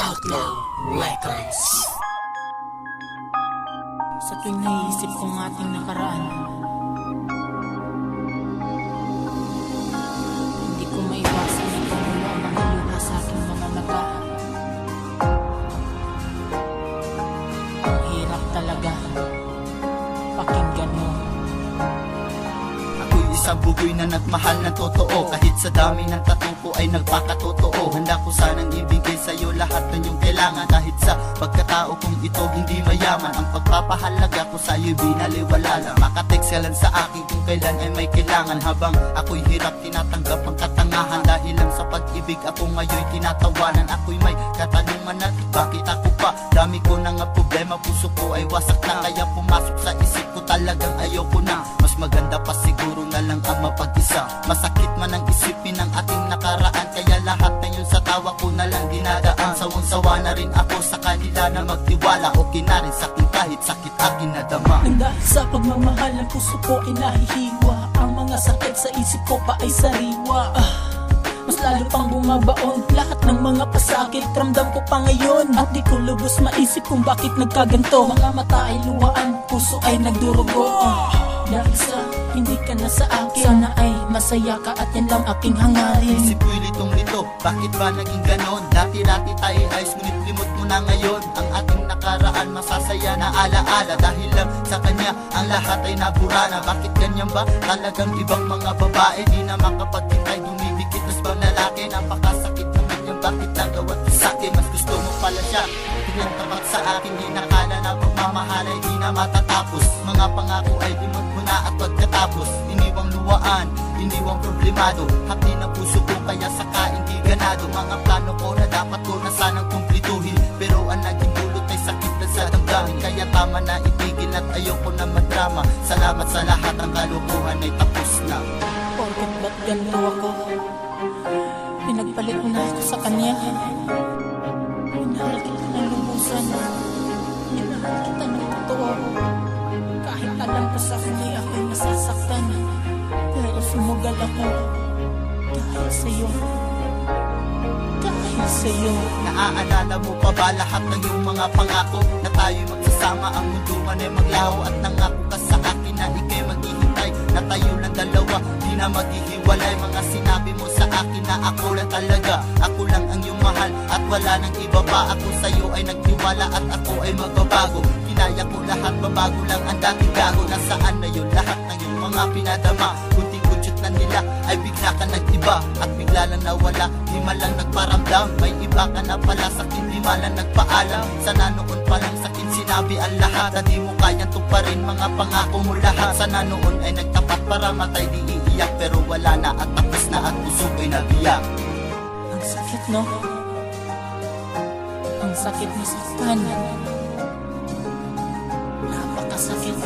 Outlaw Records. Sa tuwing naiisip kong ating nakaraan, hindi ko maiwasan na tumulo ang mga luha sa aking mga mata. Ang hirap talaga pakinggan mo. Ako'y isang bugoy na nagmahal ng totoo. Kahit sa dami ng tattoo ko ay nagpakatotoo. Handa ko sanang ibigay sa'yo lahat ng iyong kailangan. Kahit sa pagkatao kong ito hindi mayaman, ang pagpapahalaga ko sa'yo'y binaliwala lang. Makatext ka lang sa akin kung kailan ay may kailangan. Habang ako'y hirap tinatanggap ang katangahan. Dahil lang sa pag-ibig ako ngayon'y tinatawanan. Ako'y may katanungan na bakit ako pa? Dami ko na nga problema, puso ko ay wasak na. Kaya pumasok sa isip ko talagang ayoko na. Mas maganda pa siguro na lang ang mapag-isa. Masakit man ang isipin ng ating nakaraan, kaya lahat na yun sa tawa ko na lang dinadaan. Sawang-sawa na rin ako sa kanila na magtiwala. Okay na rin sa'kin kahit sakit akin nadama. Nang dahil sa pagmamahal ng puso ko ay nahihiwa. Ang mga sakit sa isip ko pa ay sariwa. Mas lalo pang bumabaon lahat ng mga pasakit, ramdam ko pa ngayon. At di ko lubos maisip kung bakit nagkaganto. Mga mata ay luwaan, puso ay nagdurugo. Dahil sa hindi ka na sa akin, sana ay masaya ka at yan lang aking hangarin. Isip ko'y litong-lito, bakit ba naging ganon? Dati-dati tayo ayos, ngunit limot mo na ngayon. Ang ating nakaraan masasaya na alaala. Dahil lang sa kanya ang lahat ay naburana. Bakit ganyan ba? Talagang ibang mga babae di na makapaghintay, dumidikit nas bang lalaki. Napakasakit naman yan, bakit nagawa to sa'kin? Mas gusto mo pala siya, tingnan tapat sa akin. Di nakala na pagmamahal ay di na matatapos. Mga pangako ay limot mo na at pagkatapos iniwang luwaan, iniwang problemado. Hapdi ng puso ko kaya saka hindi ganado. Mga plano ko na dapat ko na sanang kumplituhin, pero ang naging dulot ay sakit na sa damdamin. Kaya tama na itigil at ayoko na madrama. Salamat sa lahat, ang kalukuhan ay tapos na. Porket ba't ganito ako? Pinagpalit mo na ako sa kanya. Minahal kita ng lubusan. Minahal kita ng totoo. Kahit alam ko sa huli ako'y masasaktan, pero sumugal ako dahil sa'yo. Dahil sa'yo. Naaalala mo pa ba lahat ng iyong mga pangako? Na tayo'y magsasama, ang mundo man ay maglaho. At nangako ka sa akin na ika'y maghihintay, na tayo lang dalawa, di na maghihiwalay. Mga sinabi mo sa akin na ako lang talaga, ako lang ang iyong mahal at wala nang iba pa. Ako sa'yo ay nagtiwala at ako ay magbabago. Kinaya ko lahat, babago lang ang dating gago. Nasaan na yun lahat ng iyong mga pinadama? Kunti-kutsot na nila ay bigla ka nag-iba, at bigla lang nawala, di man lang nagparamdam. May iba ka na pala sa'kin, di man lang nagpaalam. Sana noon pa lang sa'kin sinabi ang lahat, na di mo kayang tuparin mga pangako mo lahat. Sana noon ay nagtapat para matay di iiyak, pero wala na at tapos na at puso ko'y nabiyak. Ang sakit, no? Ang sakit ni saktan. Napakasakit.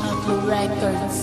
Outlaw Records.